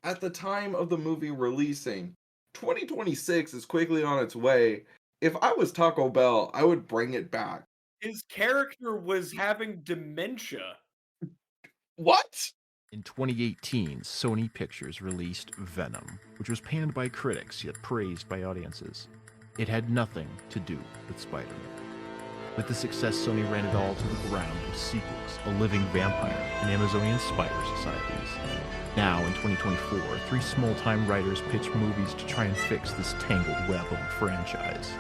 at the time of the movie releasing. 2026 is quickly on its way. If I was Taco Bell, I would bring it back. His character was having dementia. What? In 2018, Sony Pictures released Venom, which was panned by critics yet praised by audiences. It had nothing to do with Spider-Man. With the success, Sony ran it all to the ground with sequels, a living vampire, and Amazonian spider societies. Now, in 2024, 3 small-time writers pitch movies to try and fix this tangled web of a franchise.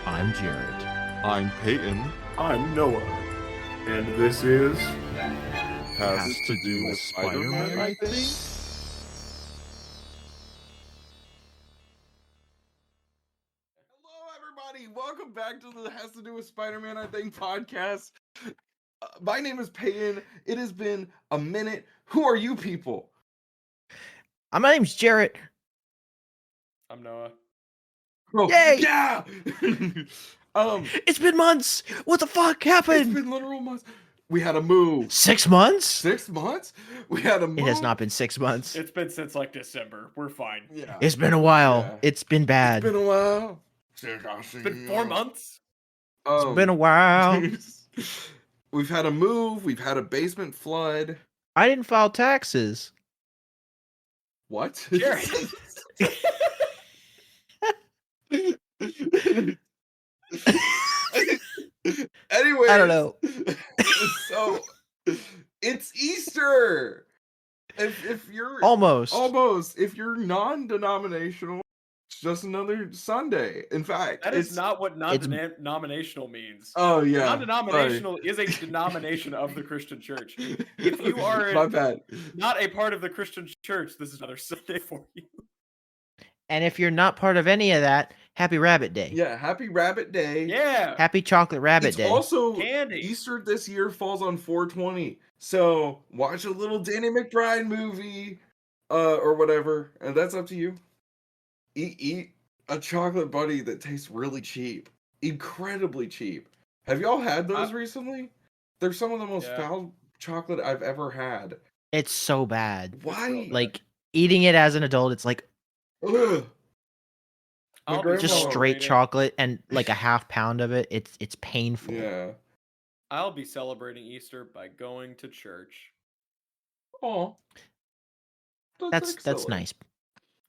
I'm Jarrett. I'm Peyton. I'm Noah. And this is... Has to do with Spider-Man, I think? Hello, everybody. Welcome back to the Has to do with Spider-Man, I think podcast. My name is Peyton. It has been a minute. Who are you people? My name's Jarrett. I'm Noah. Oh, Yay! yeah! It's been months. What the fuck It's happened? been literal months. We had a move. 6 months? 6 months? We had a move. It has not been 6 months. It's been since like December. We're fine. Yeah. It's been a while. Yeah. It's been bad. It's been a while. It's been 4 months. It's been a while. We've had a move. We've had a basement flood. I didn't file taxes. What? Jarrett. Anyways, I don't know. So it's Easter. If you're Almost. if you're non-denominational, it's just another Sunday. In fact, That is not what non-denominational means. Oh yeah, Non-denominational is a denomination of the Christian church. If you are my bad. not a part of the Christian church, this is another Sunday for you. And if you're not part of any of that, happy Rabbit Day. Yeah, happy Rabbit Day. Yeah. Happy Chocolate Rabbit It's Day. also Candy. Easter this year falls on 420. So watch a little Danny McBride movie, or whatever, and that's up to you. Eat a chocolate buddy that tastes really cheap, incredibly cheap. Have y'all had those recently? They're some of the most foul chocolate I've ever had. It's so bad. Why? Like, eating it as an adult, it's like Ugh. I'll grandma- just Oh, straight celebrating- chocolate and like a half pound of it. It's painful. Yeah. I'll be celebrating Easter by going to church. Oh. That's excellent. nice.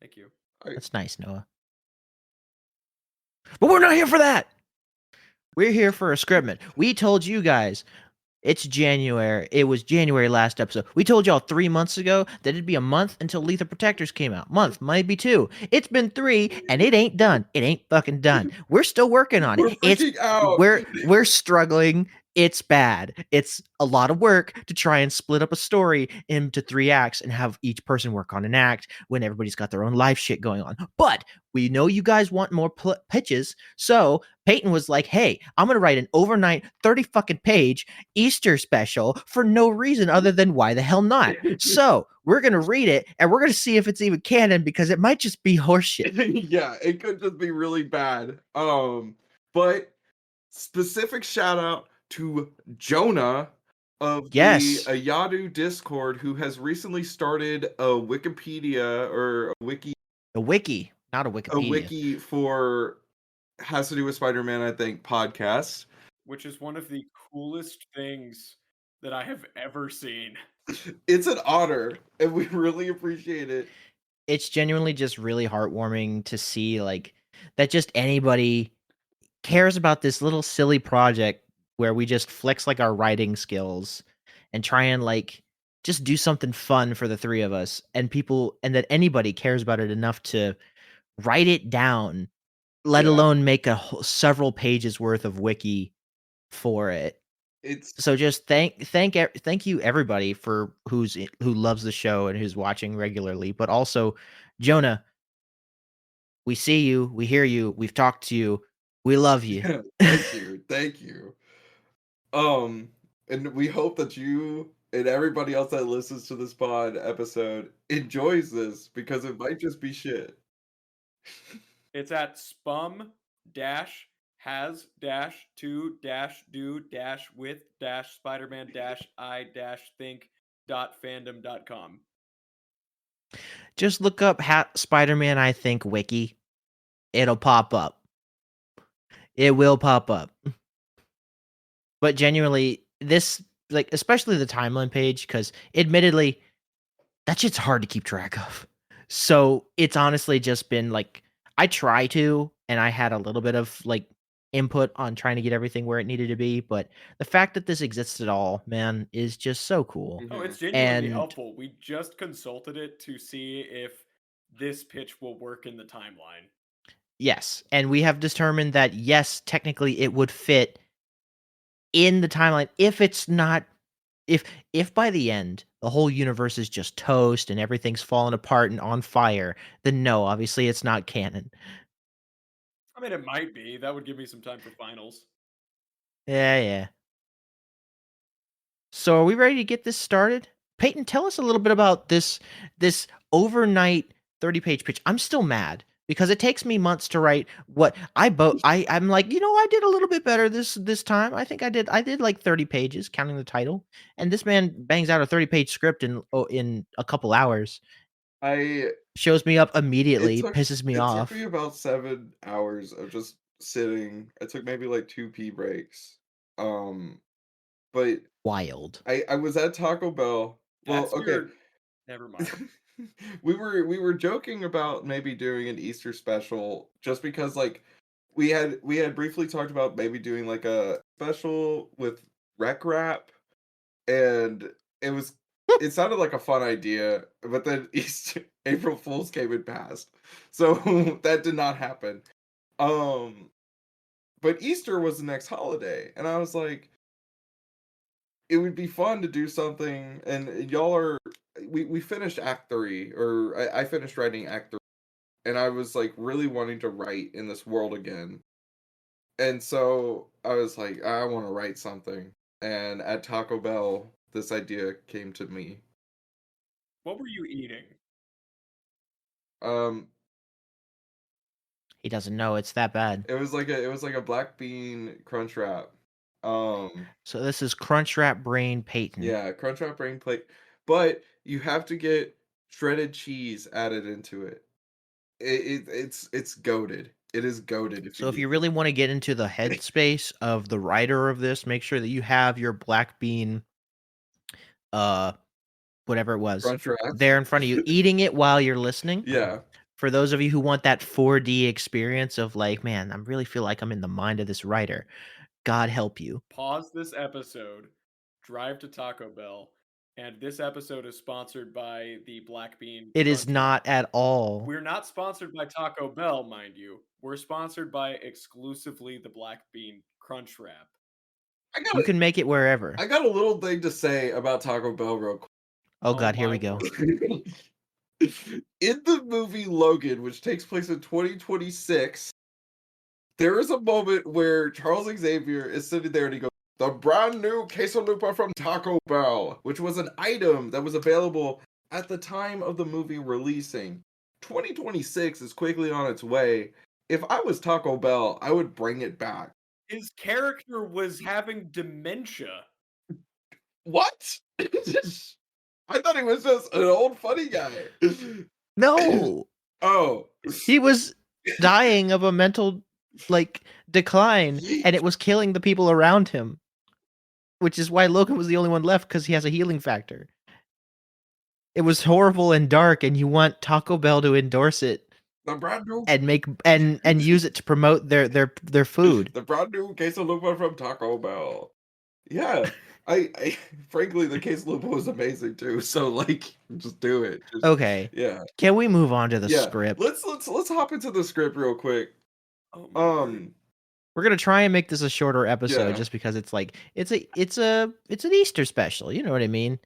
Thank you. That's nice, Noah. But we're not here for that. We're here for a scriptment. We told you guys it's January. It was January last episode. We told y'all 3 months ago that it'd be a month until Lethal Protectors came out. Month, might be 2. It's been 3, and it ain't done. It ain't fucking done. We're still working on We're it. It's freaking out. we're struggling. It's bad. It's a lot of work to try and split up a story into 3 acts and have each person work on an act when everybody's got their own life shit going on. But we know you guys want more pitches, so Peyton was like, "Hey, I'm gonna write an overnight 30 fucking page Easter special for no reason other than why the hell not." So we're gonna read it and we're gonna see if it's even canon because it might just be horseshit. Yeah, it could just be really bad. But specific shout out to JONAH of Yes. the Ayadu Discord, who has recently started a Wikipedia or a wiki A wiki, not a Wikipedia. for Has to Do with Spider-Man, I think, podcast. Which is one of the coolest things that I have ever seen. It's an honor, and we really appreciate it. It's genuinely just really heartwarming to see like that just anybody cares about this little silly project where we just flex like our writing skills and try and like just do something fun for the 3 of us and that anybody cares about it enough to write it down, let alone make several pages worth of wiki for it. So just thank you everybody for who loves the show and who's watching regularly, but also JONAH, we see you, we hear you, we've talked to you, we love you. Thank you. And we hope that you and everybody else that listens to this pod episode enjoys this because it might just be shit. It's at SPUMM has to do with Spider-Man I think .fandom.com. Just look up Spider-Man I think wiki. It'll pop up. It will pop up. But genuinely, this, like, especially the timeline page, because admittedly, that shit's hard to keep track of. So it's honestly just been like, I try to, and I had a little bit of like input on trying to get everything where it needed to be. But the fact that this exists at all, man, is just so cool. Oh, it's Mhm. genuinely And helpful. We just consulted it to see if this pitch will work in the timeline. yes, and we have determined that yes, technically it would fit in the timeline if it's not if if by the end the whole universe is just toast and everything's falling apart and on fire, then no, obviously it's not canon. I mean, it might be. That would give me some time for finals. Yeah, yeah. So are we ready to get this started? Peyton, tell us a little bit about this overnight 30-page pitch. I'm still mad because it takes me months to write what I'm like, I did a little bit better this time. I think I did like 30 pages counting the title. And this man bangs out a 30-page script in a couple hours. I Shows me up it immediately, took pisses me it took me off. about 7 hours of just sitting. I took maybe like 2 pee breaks. But Wild. I was at Taco Bell. Well, That's okay. your. Never mind. We were joking about maybe doing an Easter special just because like we had briefly talked about maybe doing like a special with rec rap, and it sounded like a fun idea, but then Easter April Fools came and passed. So that did not happen. Um but Easter was the next holiday, and I was like, it would be fun to do something, and y'all are we finished act 3, or I finished writing act 3, and I was like really wanting to write in this world again. And so I was like, I want to write something. And at Taco Bell, this idea came to me. What were you eating? Um He doesn't know it's that bad. it was like a black bean crunch wrap. Um So this is Crunchwrap Brain Peyton. yeah, crunch wrap brain plate, but you have to get shredded cheese added into it. It's goated. It is goated if you So if do you really want to get into the headspace of the writer of this, make sure that you have your black bean, uh, whatever it was, crunch wraps. there in front of you, eating it while you're listening. Yeah. For those of you who want that 4D experience of like, man, I really feel like I'm in the mind of this writer. God help you. Pause this episode, drive to Taco Bell, and this episode is sponsored by the Black Bean It is Crunch not Wrap. at all. We're not sponsored by Taco Bell, mind you. We're sponsored by exclusively the Black Bean Crunch Wrap. You can make it wherever. I got a little thing to say about Taco Bell real quick. Oh God, here my we go. word. In the movie Logan, which takes place in 2026, there is a moment where Charles Xavier is sitting there and he goes, "The brand new quesalupa from Taco Bell," which was an item that was available at the time of the movie releasing. 2026 is quickly on its way. If I was Taco Bell, I would bring it back. His character was having dementia. What? I thought he was just an old funny guy. No, Oh. he was dying of a mental like decline, and it was killing the people around him. Which is why Logan was the only one left, because he has a healing factor. It was horrible and dark, and you want Taco Bell to endorse it The brand new and make and use it to promote their food. the brand new quesalupa from Taco Bell. Yeah. I frankly the quesalupa was amazing too. So like just do it. Just, Okay, yeah. can we move on to the Yeah. script? Let's hop into the script real quick. Oh my word. We're gonna try and make this a shorter episode, Yeah. just because it's like it's an Easter special. You know what I mean?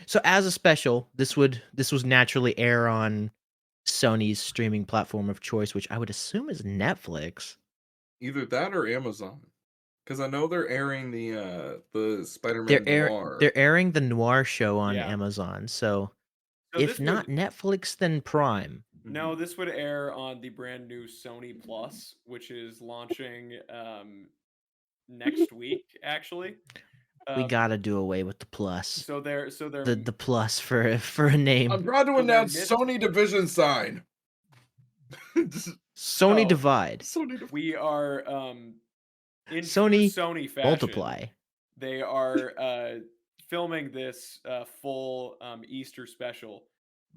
So as a special, this was naturally air on Sony's streaming platform of choice, which I would assume is Netflix. Either that or Amazon. Because I know they're airing the Spider-Man Noir. They're airing the Noir show on Yeah. Amazon. So So if this not would- Netflix, then Prime. No, this would air on the brand new Sony Plus, which is launching next week, actually. We gotta do away with the plus. So they're The plus for a name. I'm proud to So they're announce Sony Division sign. Sony Oh. Divide. Sony Division. we are in Sony true Sony fashion. Multiply. They are filming this full Easter special,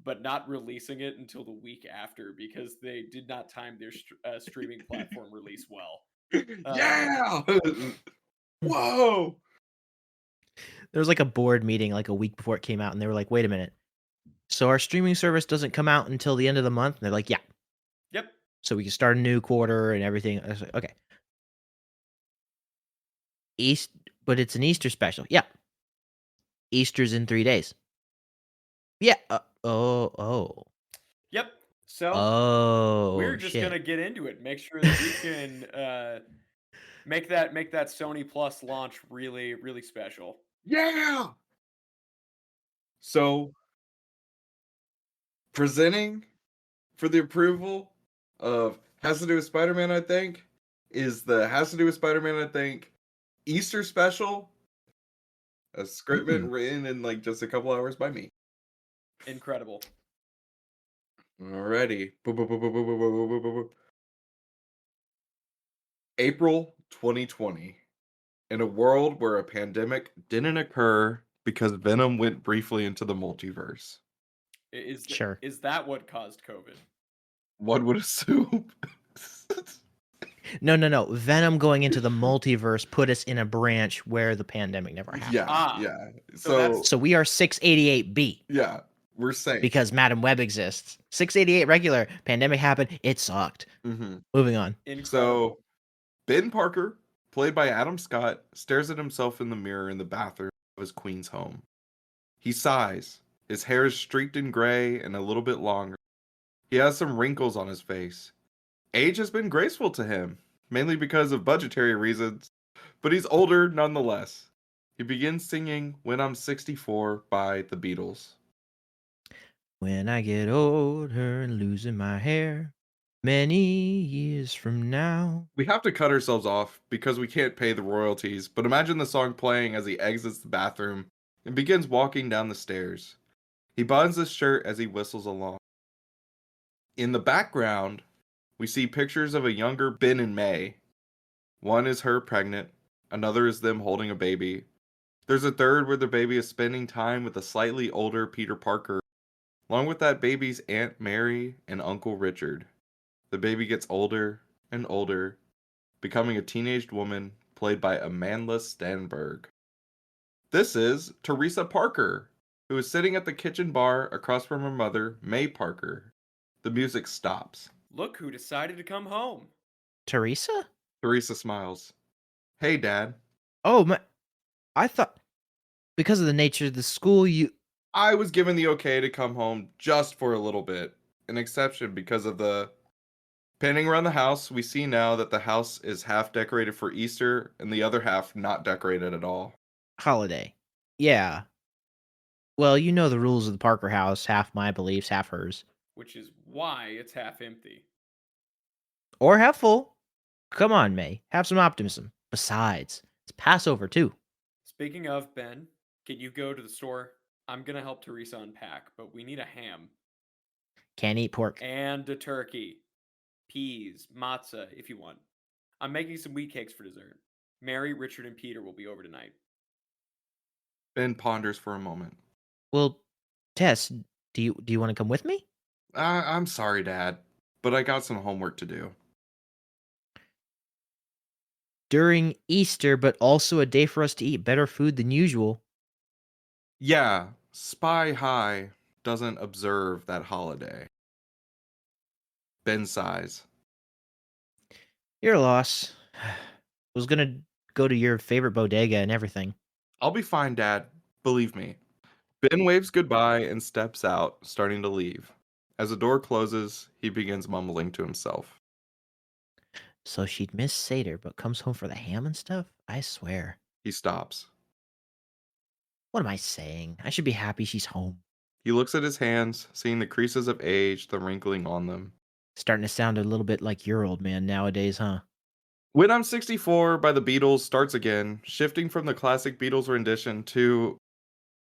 but not releasing it until the week after because they did not time their streaming platform release well. Yeah. Whoa. There was like a board meeting like a week before it came out, and they were like, "Wait a minute. So our streaming service doesn't come out until the end of the month?" And they're like, "Yeah." Yep. So we can start a new quarter and everything. I was like, okay. But it's an Easter special. Yeah. Easter's in 3 days. Yeah. Oh. Yep. So Oh. we're just shit. gonna get into it. Make sure that we can make that Sony Plus launch really, really special. Yeah. So presenting for the approval of Has to Do with Spider-Man, I think, is the Has to Do with Spider-Man, I think, Easter special. A script written in like just a couple hours by me. Incredible. Alrighty. April 2020. In a world where a pandemic didn't occur because Venom went briefly into the multiverse. Sure. Is that what caused COVID? One would assume. No. Venom going into the multiverse put us in a branch where the pandemic never happened. Yeah. So we are 688B. Yeah, we're safe. Because Madam Web exists. 688 regular. Pandemic happened. It sucked. Moving on. Incredible. So Ben Parker, played by Adam Scott, stares at himself in the mirror in the bathroom of his Queens home. He sighs. His hair is streaked in gray and a little bit longer. He has some wrinkles on his face. Age has been graceful to him, mainly because of budgetary reasons, but he's older nonetheless. He begins singing When I'm 64 by the Beatles. When I get older and losing my hair, many years from now. We have to cut ourselves off because we can't pay the royalties, but imagine the song playing as he exits the bathroom and begins walking down the stairs. He buttons his shirt as he whistles along. In the background, we see pictures of a younger Ben and May. One is her pregnant, another is them holding a baby. There's a third where the baby is spending time with a slightly older Peter Parker, along with that baby's Aunt Mary and Uncle Richard. The baby gets older and older, becoming a teenaged woman played by Amanda Stenberg. This is Teresa Parker, who is sitting at the kitchen bar across from her mother, May Parker. The music stops. Look who decided to come home. Teresa? Teresa smiles. Hey, Dad. Oh, I thought because of the nature of the school, I was given the okay to come home just for a little bit. An exception because of the panning around the house. We see now that the house is half decorated for Easter and the other half not decorated at all. Holiday. Yeah. Well, you know the rules of the Parker house. Half my beliefs, half hers. Which is why it's half empty. Or half full. Come on, May. Have some optimism. Besides, it's Passover, too. Speaking of, Ben, can you go to the store? I'm going to help Teresa unpack, but we need a ham. Can't eat pork. And a turkey. Peas, matzah, if you want. I'm making some wheat cakes for dessert. Mary, Richard, and Peter will be over tonight. Ben ponders for a moment. Well, Tess, do you want to come with me? I'm sorry, Dad, but I got some homework to do. During Easter, but also a day for us to eat better food than usual. Yeah, Spy High doesn't observe that holiday. Ben sighs. Your loss. Was gonna go to your favorite bodega and everything. I'll be fine, Dad. Believe me. Ben waves goodbye and steps out, starting to leave. As the door closes, he begins mumbling to himself. So she'd miss Seder, but comes home for the ham and stuff? I swear. He stops. What am I saying? I should be happy she's home. He looks at his hands, seeing the creases of age, the wrinkling on them. Starting to sound a little bit like your old man nowadays, huh? When I'm 64 by the Beatles starts again, shifting from the classic Beatles rendition to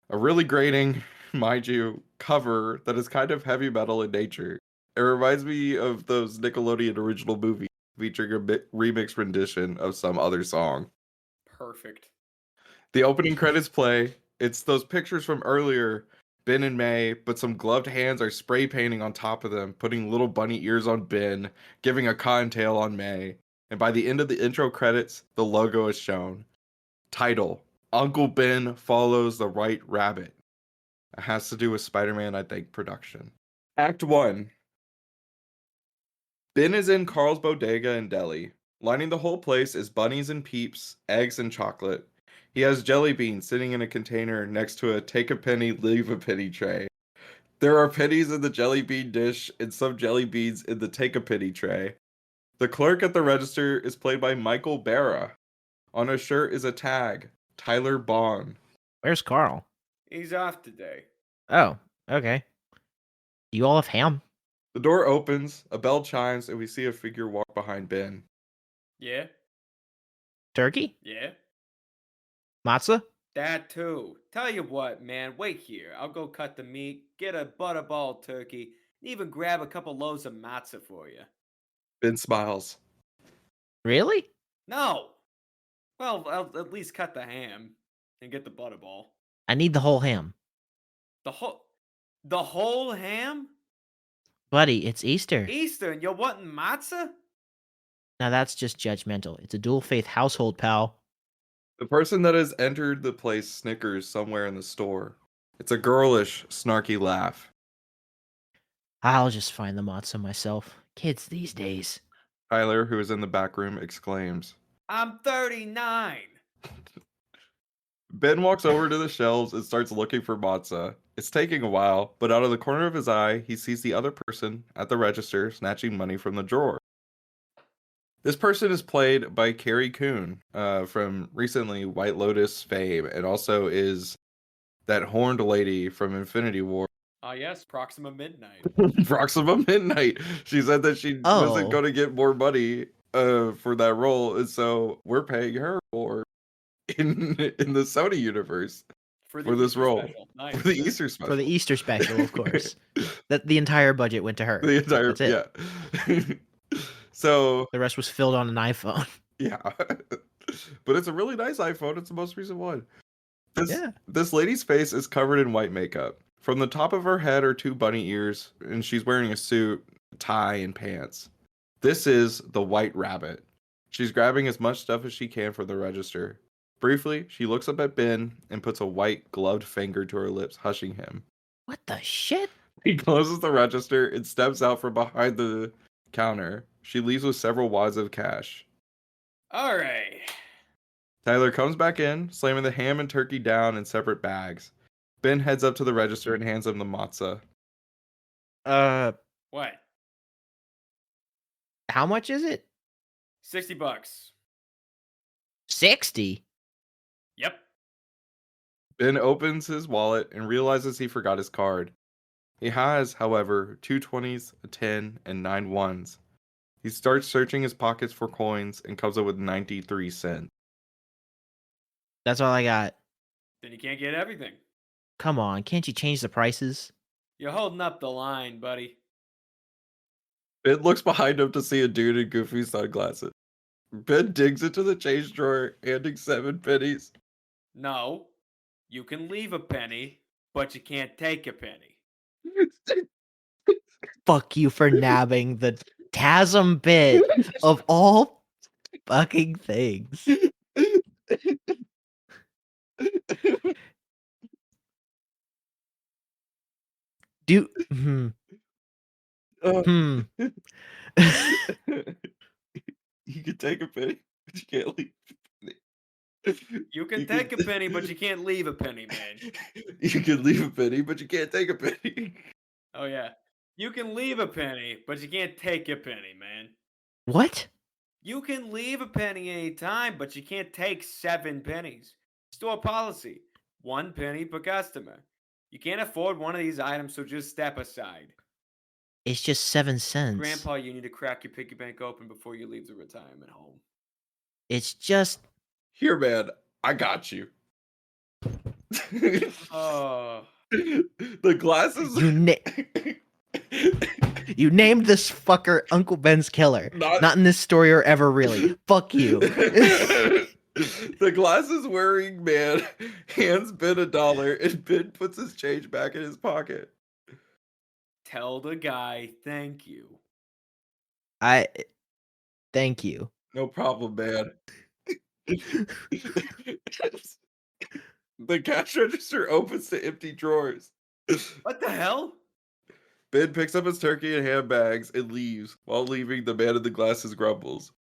a really grating, mind you, cover that is kind of heavy metal in nature. It reminds me of those Nickelodeon original movies featuring a remix rendition of some other song. Perfect. The opening credits play. It's those pictures from earlier, Ben and May, but some gloved hands are spray painting on top of them, putting little bunny ears on Ben, giving a cottontail on May. And by the end of the intro credits, the logo is shown. Title: Uncle Ben Follows the White Rabbit. It has to do with Spider-Man, I think, production. Act 1. Ben is in Carl's bodega in Delhi. Lining the whole place is bunnies and peeps, eggs and chocolate. He has jelly beans sitting in a container next to a take a penny, leave a penny tray. There are pennies in the jelly bean dish and some jelly beans in the take a penny tray. The clerk at the register is played by Michael Barra. On his shirt is a tag, Tyler Bond. Where's Carl? He's off today. Oh, okay. Do you all have ham? The door opens, a bell chimes, and we see a figure walk behind Ben. Yeah? Turkey? Yeah? Matzah? That too. Tell you what, man, wait here. I'll go cut the meat, get a butterball turkey, and even grab a couple loaves of matzah for you. Ben smiles. Really? No! Well, I'll at least cut the ham and get the butterball. I need the whole ham. The whole ham? Buddy, it's Easter. Easter, and you're wanting matzah? Now that's just judgmental. It's a dual faith household, pal. The person that has entered the place snickers somewhere in the store. It's a girlish, snarky laugh. I'll just find the matzah myself. Kids these days. Tyler, who is in the back room, exclaims. I'm 39. Ben walks over to the shelves and starts looking for matzah. It's taking a while, but out of the corner of his eye, he sees the other person at the register snatching money from the drawer. This person is played by Carrie Coon from recently White Lotus fame, and also is that horned lady from Infinity War. Ah, yes, Proxima Midnight. Proxima Midnight. She said that she wasn't Oh. going to get more money for that role, and so we're paying her more in the Sony universe for this Easter role. special. Nice. For the Easter special. For the Easter special, of course. That the entire budget went to her. The entire, That's it. yeah. So The rest was filled on an iPhone. yeah, but it's a really nice iPhone. It's the most recent one. Yeah. This lady's face is covered in white makeup. From the top of her head are 2 bunny ears, and she's wearing a suit, tie, and pants. This is the White Rabbit. She's grabbing as much stuff as she can from the register. Briefly, she looks up at Ben and puts a white gloved finger to her lips, hushing him. What the shit? He closes the register and steps out from behind the counter. She leaves with several wads of cash. All right. Tyler comes back in, slamming the ham and turkey down in separate bags. Ben heads up to the register and hands him the matzah. What? How much is it? $60. 60? Yep. Ben opens his wallet and realizes he forgot his card. He has, however, 2 20s, a 10, and 9 ones. He starts searching his pockets for coins and comes up with 93 cents. That's all I got. Then you can't get everything. Come on, can't you change the prices? You're holding up the line, buddy. Ben looks behind him to see a dude in goofy sunglasses. Ben digs into the change drawer, handing 7 pennies. No. You can leave a penny, but you can't take a penny. Fuck you for nabbing the TASM bit of all fucking things. You can take a penny, but you can't leave a penny. You can take a penny, but you can't leave a penny, man. You can leave a penny, but you can't take a penny. Oh, yeah. You can leave a penny, but you can't take a penny, man. What? You can leave a penny anytime, but you can't take 7 pennies. Store policy. 1 penny per customer. You can't afford one of these items, so just step aside. It's just 7 cents. Grandpa, you need to crack your piggy bank open before you leave the retirement home. It's just Here, man, I got you. Oh, The glasses. you named this fucker Uncle Ben's killer. Not in this story or ever really. Fuck you. The glasses wearing man hands Ben $1 and Ben puts his change back in his pocket. tell the guy thank you. Thank you. No problem, man. The cash register opens to empty drawers. What the hell? Ben picks up his turkey and ham bags and leaves. While leaving, the man in the glasses grumbles.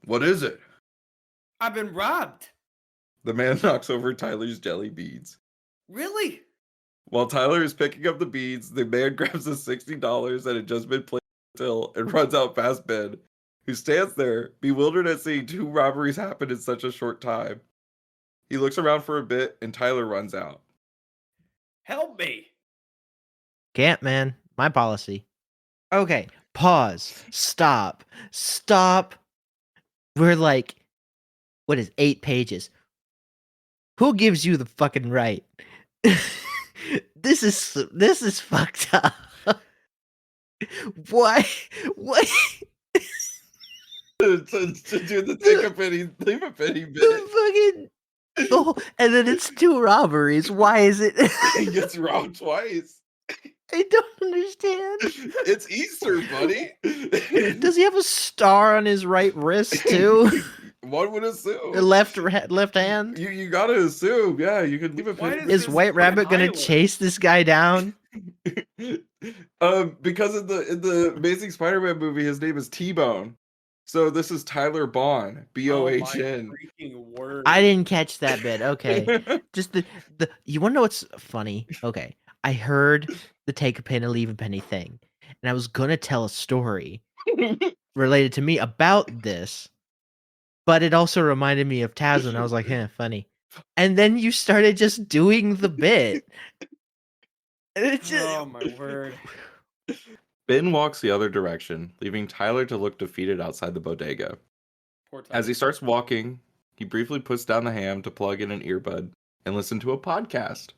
What is it? I've been robbed. The man knocks over Tyler's jelly beads. Really? While Tyler is picking up the beads, the man grabs the $60 that had just been placed on the till and runs out past Ben, who stands there, bewildered at seeing 2 robberies happen in such a short time. He looks around for a bit, and Tyler runs out. Help me. Can't, man. My policy. Okay. Pause. Stop. We're like, what is 8 pages? Who gives you the fucking right? This is fucked up. Why? What? to do the take a penny, leave a penny bit. The fucking and then it's 2 robberies. Why is it? He gets robbed twice. I don't understand. It's Easter, buddy. Does he have a star on his right wrist too? One would assume. left hand? You gotta assume, yeah. You could leave a Why penny. does Is this White Rabbit gonna highlight? chase this guy down? Because in the Amazing Spider-Man movie, his name is T-Bone. So this is Tyler Bond, Bohn. Freaking word. I didn't catch that bit. Okay. Just the you wanna know what's funny? Okay. I heard the take a penny, leave a penny thing. And I was gonna tell a story related to me about this, but it also reminded me of Taz, and I was like, funny. And then you started just doing the bit. And it's just, Oh my word. Ben walks the other direction, leaving Tyler to look defeated outside the bodega. Poor As he Tyler. starts walking, he briefly puts down the ham to plug in an earbud and listen to a podcast,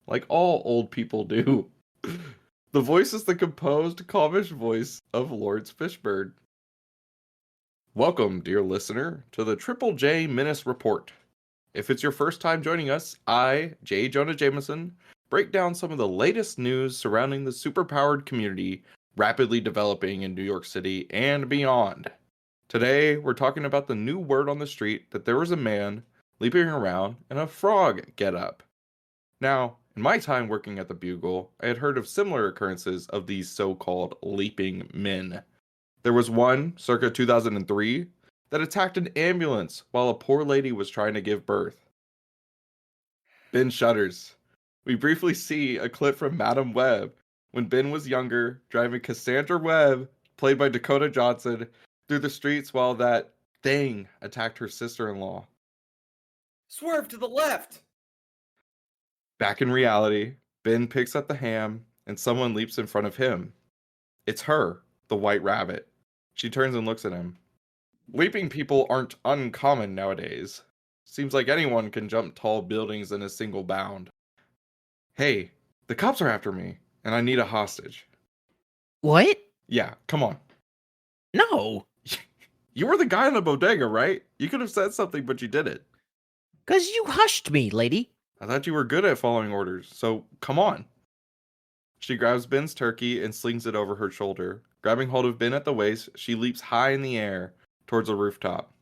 like all old people do. The voice is the composed, calmish voice of Lawrence Fishburne. Welcome, dear listener, to the Triple J Menace Report. If it's your first time joining us, I, J. Jonah Jameson, break down some of the latest news surrounding the superpowered community rapidly developing in New York City and beyond. Today, we're talking about the new word on the street that there was a man leaping around in a frog getup. Now, in my time working at the Bugle, I had heard of similar occurrences of these so-called leaping men. There was one, circa 2003, that attacked an ambulance while a poor lady was trying to give birth. Ben shudders. We briefly see a clip from Madam Web when Ben was younger, driving Cassandra Webb, played by Dakota Johnson, through the streets while that thing attacked her sister-in-law. Swerve to the left. Back in reality, Ben picks up the ham and someone leaps in front of him. It's her, the White Rabbit. She turns and looks at him. Leaping people aren't uncommon nowadays. Seems like anyone can jump tall buildings in a single bound. Hey, the cops are after me, and I need a hostage. what? Yeah, come on. No. You were the guy in the bodega, right? You could have said something, but you didn't. Because you hushed me, lady. I thought you were good at following orders, so come on. She grabs Ben's turkey and slings it over her shoulder. Grabbing hold of Ben at the waist, she leaps high in the air towards a rooftop.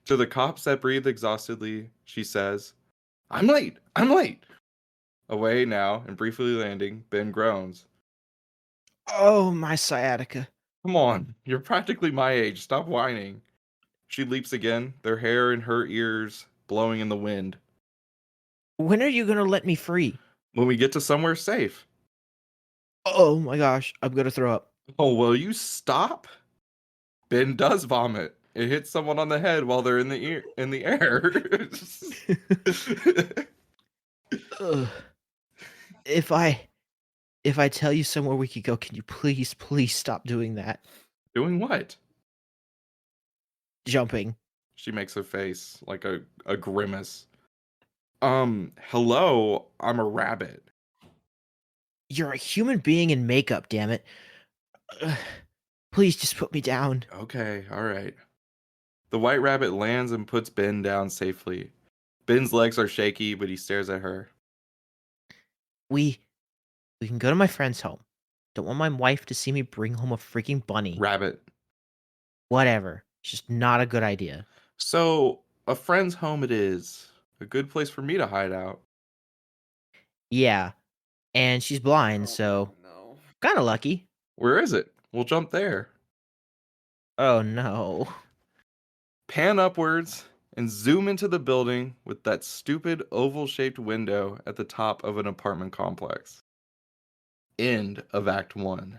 To the cops that breathe exhaustedly, she says, I'm late! I'm late! Away now, and briefly landing, Ben groans. Oh, my sciatica. Come on, you're practically my age, stop whining. She leaps again, their hair in her ears blowing in the wind. When are you going to let me free? When we get to somewhere safe. Oh my gosh, I'm going to throw up. Oh, will you stop? Ben does vomit. It hits someone on the head while they're in the air. Ugh. If I tell you somewhere we could go, can you please stop doing that? Doing what? Jumping. She makes a face, like a grimace. Hello, I'm a rabbit. You're a human being in makeup, damn it. Ugh. Please just put me down. Okay, all right. The white rabbit lands and puts Ben down safely. Ben's legs are shaky, but he stares at her. We can go to my friend's home. Don't want my wife to see me bring home a freaking bunny. Rabbit. Whatever. It's just not a good idea. So, a friend's home it is. A good place for me to hide out. Yeah. And she's blind, so no. kind of lucky. Where is it? We'll jump there. Oh no. Pan upwards and zoom into the building with that stupid oval-shaped window at the top of an apartment complex. End of Act 1.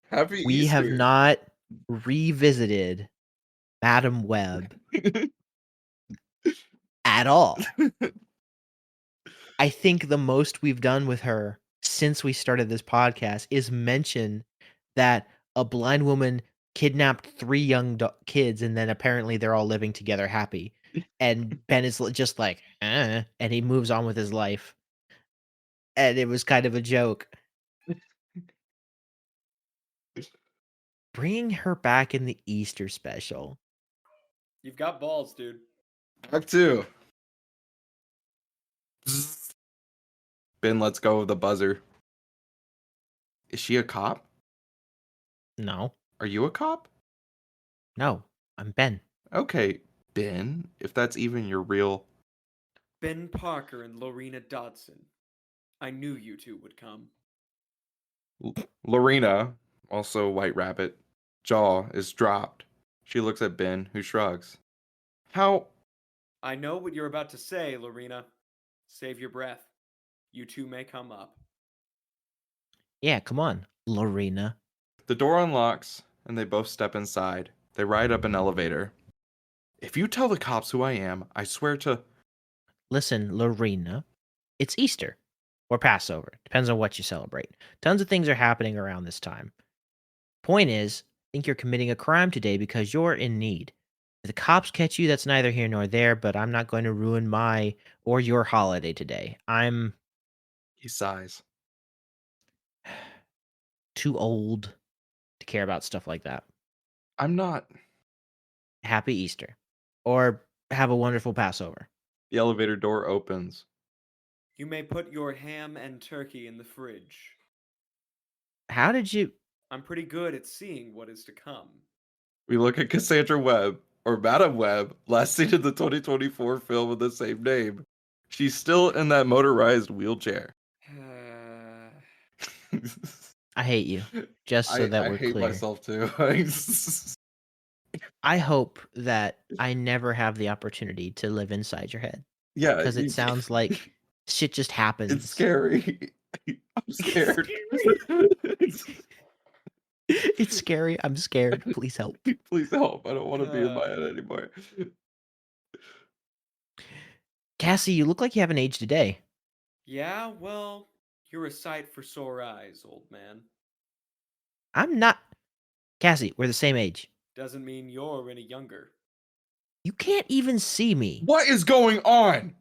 Happy We Easter. have not revisited Madam Web at all. I think the most we've done with her since we started this podcast is mention that a blind woman kidnapped 3 young kids, and then apparently they're all living together happy. And Ben is just like, and he moves on with his life. And it was kind of a joke. Bringing her back in the Easter special. You've got balls, dude. Act 2. Ben lets go of the buzzer. Is she a cop? No. Are you a cop? No. I'm Ben. Okay, Ben, if that's even your real... Ben Parker and Lorena Dodson. I knew you two would come. Lorena, also White Rabbit, jaw is dropped. She looks at Ben, who shrugs. How? I know what you're about to say, Lorena. Save your breath. You two may come up. Yeah, come on, Lorena. The door unlocks, and they both step inside. They ride up an elevator. If you tell the cops who I am, I swear to... Listen, Lorena, it's Easter. Or Passover. Depends on what you celebrate. Tons of things are happening around this time. Point is, I think you're committing a crime today because you're in need. If the cops catch you, that's neither here nor there, but I'm not going to ruin my or your holiday today. I'm He sighs. too old to care about stuff like that. I'm not... Happy Easter. Or have a wonderful Passover. The elevator door opens. You may put your ham and turkey in the fridge. How did you... I'm pretty good at seeing what is to come. We look at Cassandra Webb, or Madam Webb, last seen in the 2024 film with the same name. She's still in that motorized wheelchair. I hate you. Just so that I we're hate clear. myself too. I hope that I never have the opportunity to live inside your head. Yeah, Because it sounds like shit just happens. it's scary. I'm scared. It's scary. I'm scared. Please help. Please help. I don't want to be in my head anymore. Cassie, you look like you haven't aged a day. Yeah, well, you're a sight for sore eyes, old man. I'm not. Cassie, we're the same age. Doesn't mean you're any younger. You can't even see me. What is going on?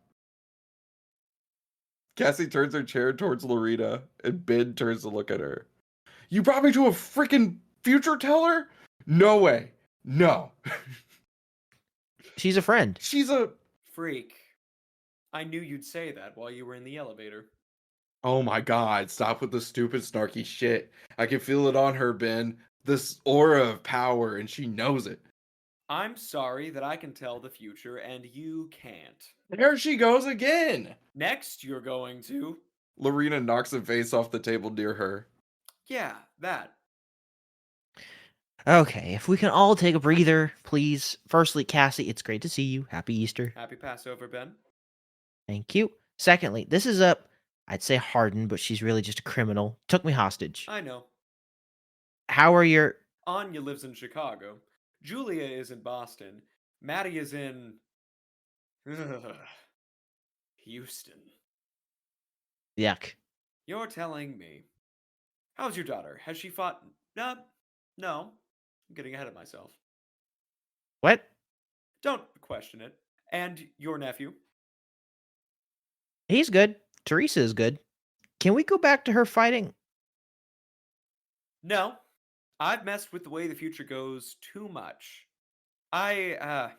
Cassie turns her chair towards Lorena, and Ben turns to look at her. You brought me to a freaking future teller? No way. No. She's a friend. She's a... Freak. I knew you'd say that while you were in the elevator. Oh my god, stop with the stupid snarky shit. I can feel it on her, Ben. This aura of power, and she knows it. I'm sorry that I can tell the future and you can't. There she goes again. Next, you're going to... Lorena knocks a vase off the table near her. Yeah, that. Okay, if we can all take a breather, please. Firstly, Cassie, it's great to see you. Happy Easter. Happy Passover, Ben. Thank you. Secondly, this is I'd say hardened, but she's really just a criminal. Took me hostage. I know. How are your... Anya lives in Chicago. Julia is in Boston. Maddie is in... Houston. Yuck. You're telling me. How's your daughter? Has she fought No. I'm getting ahead of myself. What? Don't question it. And your nephew? He's good. Teresa is good. Can we go back to her fighting? No. I've messed with the way the future goes too much. The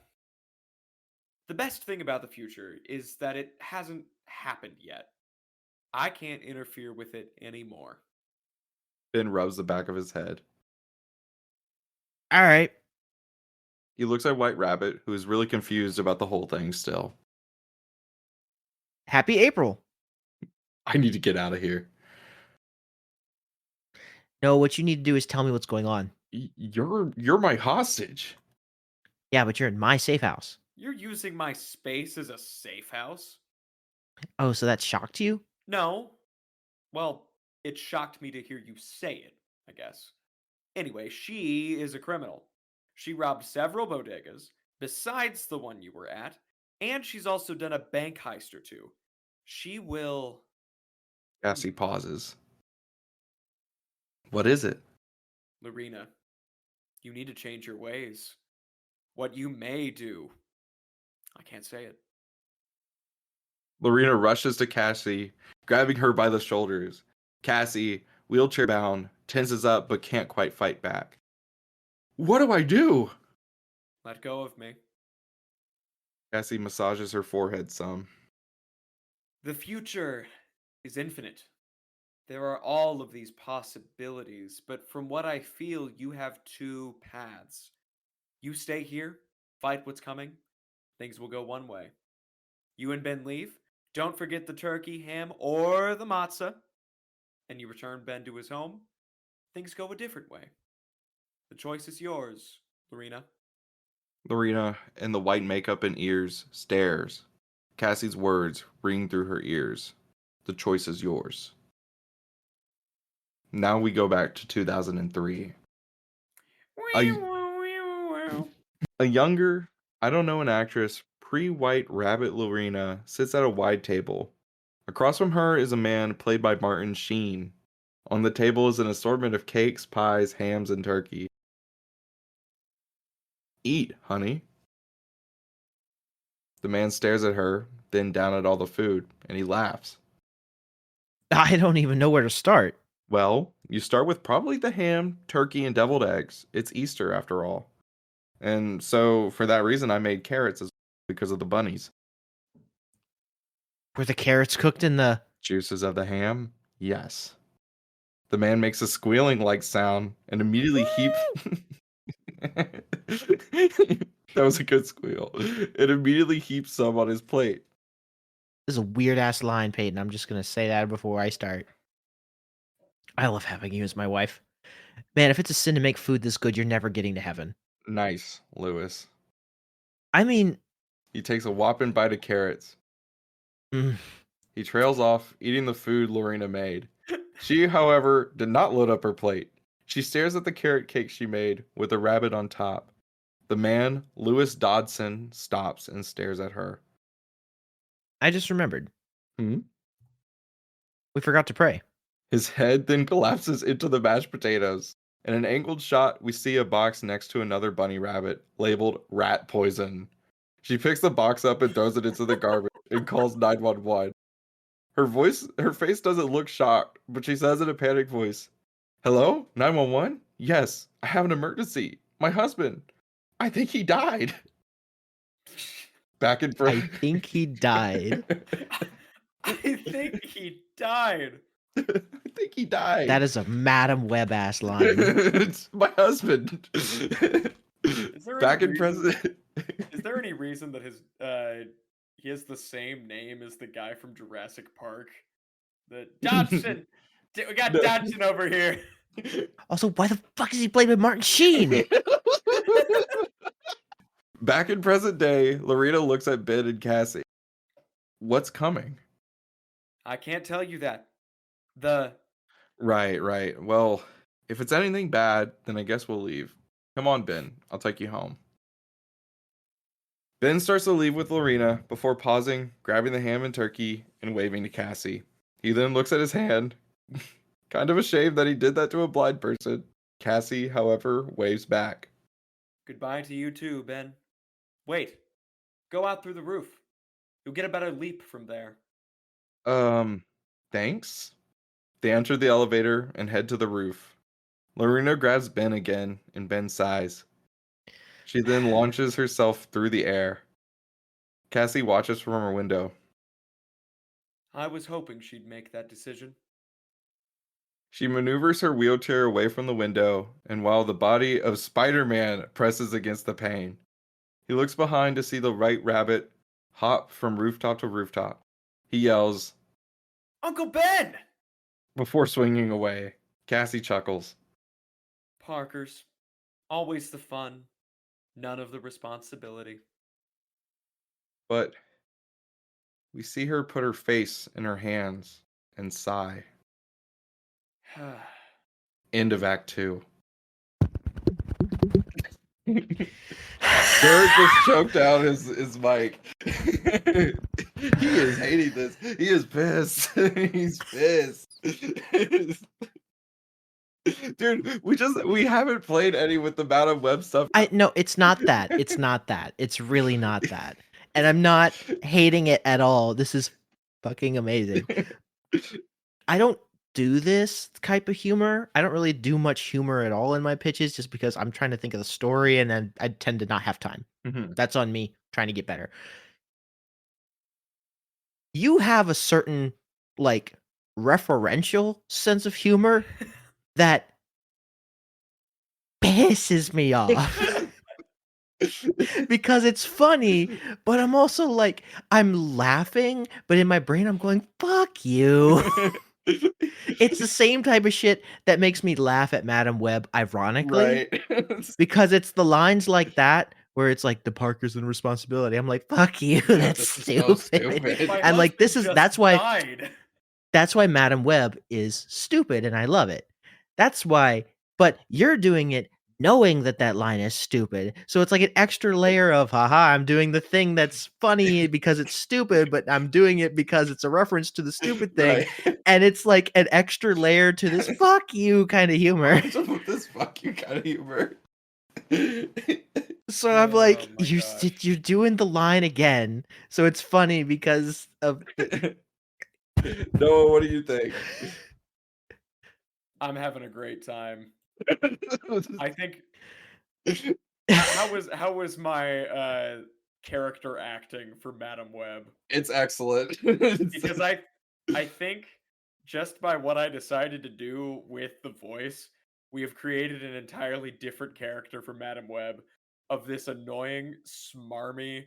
best thing about the future is that it hasn't happened yet. I can't interfere with it anymore. Ben rubs the back of his head. All right. He looks at White Rabbit, who is really confused about the whole thing still. Happy April. I need to get out of here. No, what you need to do is tell me what's going on. You're my hostage. Yeah, but you're in my safe house. You're using my space as a safe house? Oh, so that shocked you? No. Well, it shocked me to hear you say it, I guess. Anyway, she is a criminal. She robbed several bodegas, besides the one you were at, and she's also done a bank heist or two. She will... Cassie pauses. What is it? Lorena, you need to change your ways. What you may do. I can't say it. Lorena rushes to Cassie, grabbing her by the shoulders. Cassie, wheelchair bound, tenses up but can't quite fight back. What do I do? Let go of me. Cassie massages her forehead some. The future is infinite. There are all of these possibilities, but from what I feel, you have two paths. You stay here, fight what's coming, things will go one way. You and Ben leave, don't forget the turkey, ham, or the matzah, and you return Ben to his home, things go a different way. The choice is yours, Lorena. Lorena, in the white makeup and ears, stares. Cassie's words ring through her ears. The choice is yours. Now we go back to 2003. A younger, I don't know an actress, pre-White Rabbit Lorena sits at a wide table. Across from her is a man played by Martin Sheen. On the table is an assortment of cakes, pies, hams, and turkey. Eat, honey. The man stares at her, then down at all the food, and he laughs. I don't even know where to start. Well, you start with probably the ham, turkey, and deviled eggs. It's Easter after all. And so, for that reason, I made carrots because of the bunnies. Were the carrots cooked in the... Juices of the ham? Yes. The man makes a squealing-like sound and immediately heaps... That was a good squeal. It immediately heaps some on his plate. This is a weird-ass line, Peyton. I'm just going to say that before I start. I love having you as my wife. Man, if it's a sin to make food this good, you're never getting to heaven. Nice, Lewis. I mean... He takes a whopping bite of carrots. Mm. He trails off, eating the food Lorena made. She, however, did not load up her plate. She stares at the carrot cake she made, with a rabbit on top. The man, Lewis Dodson, stops and stares at her. I just remembered. Hmm? We forgot to pray. His head then collapses into the mashed potatoes. In an angled shot, we see a box next to another bunny rabbit, labeled rat poison. She picks the box up and throws it into the garbage and calls 911. Her face doesn't look shocked, but she says in a panicked voice, "Hello? 911? Yes, I have an emergency. My husband. I think he died." Back in front. I think he died. I think he died. I think he died. That is a Madam Web-ass line. It's my husband. Back in present. Is there any reason that he has the same name as the guy from Jurassic Park? The Dodson. We got No. Dodson over here. Also, why the fuck is he played by Martin Sheen? Back in present day, Lorena looks at Ben and Cassie. What's coming? I can't tell you that. Right. Well, if it's anything bad, then I guess we'll leave. Come on, Ben. I'll take you home. Ben starts to leave with Lorena before pausing, grabbing the ham and turkey, and waving to Cassie. He then looks at his hand, kind of ashamed that he did that to a blind person. Cassie, however, waves back. Goodbye to you too, Ben. Wait. Go out through the roof. You'll get a better leap from there. Thanks. They enter the elevator and head to the roof. Lorena grabs Ben again, and Ben sighs. She then launches herself through the air. Cassie watches from her window. I was hoping she'd make that decision. She maneuvers her wheelchair away from the window, and while the body of Spider-Man presses against the pane, he looks behind to see the White Rabbit hop from rooftop to rooftop. He yells, Uncle Ben! before swinging away. Cassie chuckles. Parkers. Always the fun. None of the responsibility. But we see her put her face in her hands and sigh. End of Act 2. Jarrett just choked out his mic. He is hating this. He is pissed. He's pissed. Dude, we haven't played any with the Madam Web stuff. No, it's not that. It's not that. It's really not that. And I'm not hating it at all. This is fucking amazing. I don't do this type of humor. I don't really do much humor at all in my pitches just because I'm trying to think of the story and then I tend to not have time. Mhm. That's on me trying to get better. You have a certain like referential sense of humor that pisses me off. Because it's funny, but I'm also like, I'm laughing, but in my brain I'm going, fuck you. It's the same type of shit that makes me laugh at Madam Web, ironically. Right. Because it's the lines like that where it's like the Parkers and responsibility. I'm like, fuck you, that's This is so stupid. stupid. My And like husband just that's why died. that's why Madam Web is stupid and I love it. That's why, but you're doing it knowing that that line is stupid. So it's like an extra layer of, haha, I'm doing the thing that's funny because it's stupid, but I'm doing it because it's a reference to the stupid thing. Right. And it's like an extra layer to this fuck you kind of humor. This fuck you kind of humor. So I'm Oh like, my gosh. you're doing the line again. So it's funny because of Noah, what do you think? I'm having a great time. I think how was my character acting for Madam Web? It's excellent. Because I think just by what I decided to do with the voice, we have created an entirely different character for Madam Web of this annoying, smarmy.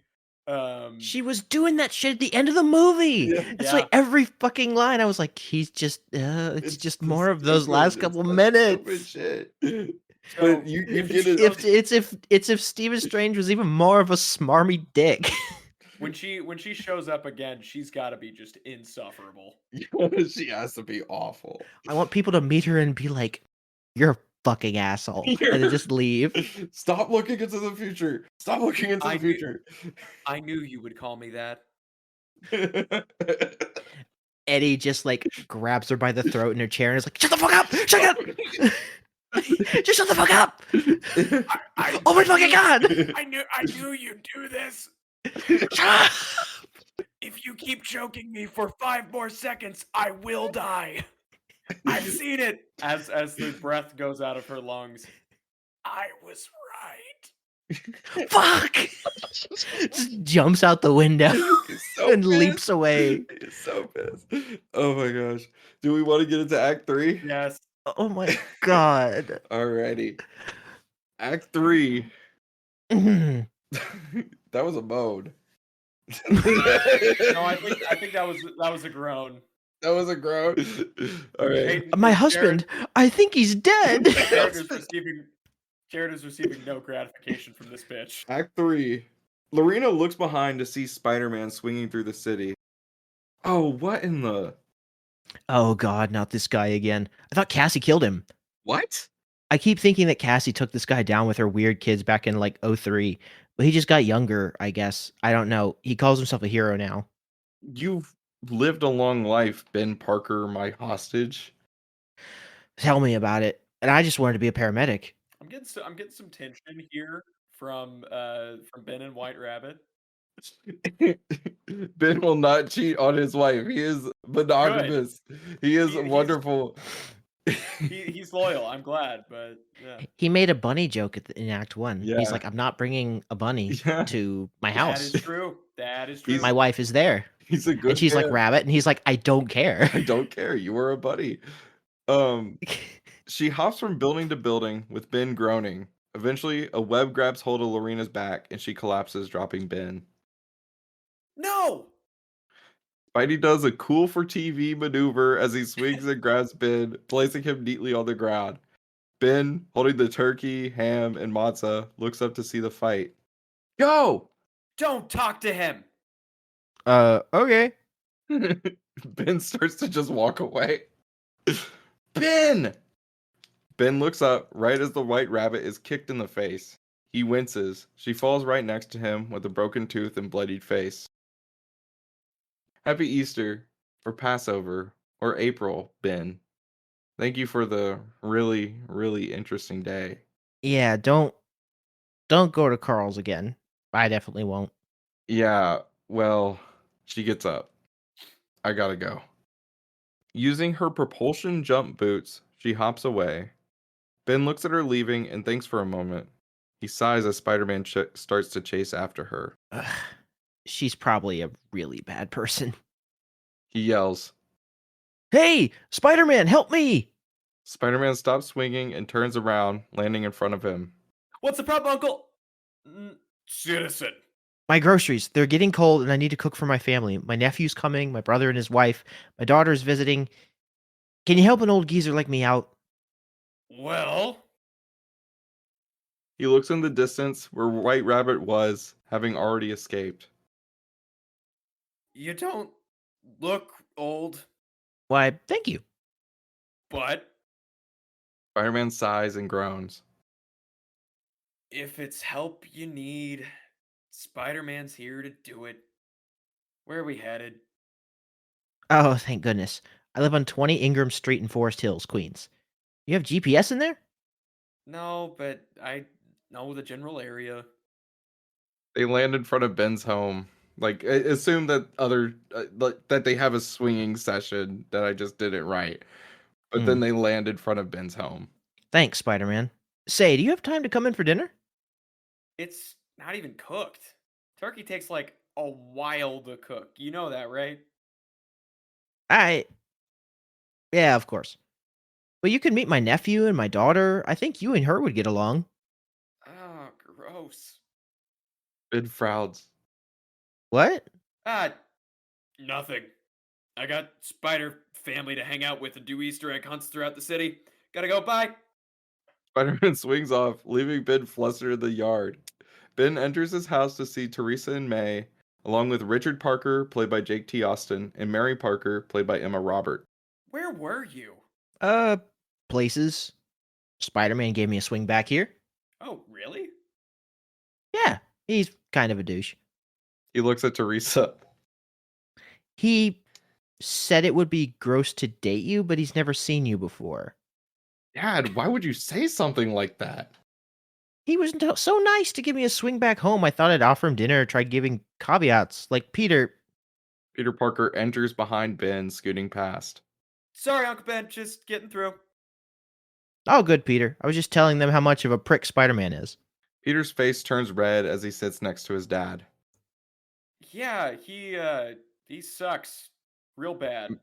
she was doing that shit at the end of the movie. Yeah. It's Yeah. like every fucking line. I was like, he's just, it's just more of those last couple Stupid minutes. shit. So But you if get she it. shows- It's if Stephen Strange was even more of a smarmy dick. when she shows up again, she's got to be just insufferable. She has to be awful. I want people to meet her and be like, "You're a fucking asshole," and then just leave. Stop looking into the future. Stop looking into I the knew- future. I knew you would call me that. Eddie just like grabs her by the throat in her chair and is like, "Shut the fuck up! Shut up! Just shut the fuck up! Oh my fucking god! I knew you'd do this. Shut up!" If you keep choking me for 5 more seconds, I will die. I've seen it. As the breath goes out of her lungs. I was right. Fuck! Just jumps out the window He's so and pissed. leaps away. He's so pissed. Oh my gosh. Do we want to get into Act 3? Yes. Oh my god. Alrighty. Act 3. Mhm. That was a moan. No, I think that was a groan. That was a groan. All right. Peyton, My Jared- husband, I think he's dead. Jared is receiving no gratification from this bitch. Act 3. Lorena looks behind to see Spider-Man swinging through the city. Oh, what in the... Oh god, not this guy again. I thought Cassie killed him. What? I keep thinking that Cassie took this guy down with her weird kids back in like 03, but he just got younger, I guess. I don't know. He calls himself a hero now. You've lived a long life, Ben Parker, my hostage. Tell me about it. And I just wanted to be a paramedic. I'm getting some tension here from Ben and White Rabbit. Ben will not cheat on his wife. He is monogamous. He is wonderful. He's loyal. I'm glad, but yeah. He made a bunny joke in Act 1. Yeah. He's like, I'm not bringing a bunny Yeah. to my That house. is true. That is true. My wife is there. He's a good And she's like, man. Rabbit. And he's like, I don't care. I don't care. You were a buddy. She hops from building to building with Ben groaning. Eventually, a web grabs hold of Lorena's back and she collapses, dropping Ben. No! Spidey does a cool for TV maneuver as he swings and grabs Ben, placing him neatly on the ground. Ben, holding the turkey, ham, and matzah, looks up to see the fight. Go! Don't talk to him! Okay. Ben starts to just walk away. Ben! Ben looks up right as the white rabbit is kicked in the face. He winces. She falls right next to him with a broken tooth and bloodied face. Happy Easter, or Passover, or April, Ben. Thank you for the really, really interesting day. Yeah, don't go to Carl's again. I definitely won't. Yeah, well, she gets up. I gotta go. Using her propulsion jump boots, she hops away. Ben looks at her leaving and thinks for a moment. He sighs as Spider-Man starts to chase after her. Ugh, she's probably a really bad person. He yells. Hey, Spider-Man, help me! Spider-Man stops swinging and turns around, landing in front of him. What's the problem, Uncle? Citizen. My groceries, they're getting cold and I need to cook for my family. My nephew's coming, my brother and his wife, my daughter's visiting. Can you help an old geezer like me out? Well, He looks in the distance where White Rabbit was, having already escaped. you don't look old, Why, thank you. but Spider-Man sighs and groans. if it's help you need, Spider-Man's here to do it. Where are we headed? Oh, thank goodness. I live on 20 Ingram Street in Forest Hills, Queens. You have GPS in there? No, but I know the general area. They land in front of Ben's home. Like, assume that that they have a swinging session that I just didn't right. But then they land in front of Ben's home. Thanks, Spider-Man. Say, do you have time to come in for dinner? It's not even cooked. Turkey takes like a while to cook. You know that, right? Yeah, of course. But you can meet my nephew and my daughter. I think you and her would get along. Oh, gross. Ben frowns. What? Nothing. I got Spider family to hang out with and do Easter egg hunts throughout the city. Gotta go, bye. Spider-Man swings off, leaving Ben flustered in the yard. Ben enters his house to see Teresa and May, along with Richard Parker, played by Jake T. Austin, and Mary Parker, played by Emma Robert. Where were you? Places. Spider-Man gave me a swing back here. Oh, really? Yeah, he's kind of a douche. He looks at Teresa. He said it would be gross to date you, but he's never seen you before. Dad, why would you say something like that? He was so nice to give me a swing back home. I thought I'd offer him dinner or try giving caveats. Like Peter. Peter Parker enters behind Ben, scooting past. Sorry, Uncle Ben, just getting through. Oh, good, Peter. I was just telling them how much of a prick Spider-Man is. Peter's face turns red as he sits next to his dad. Yeah, he sucks. Real bad.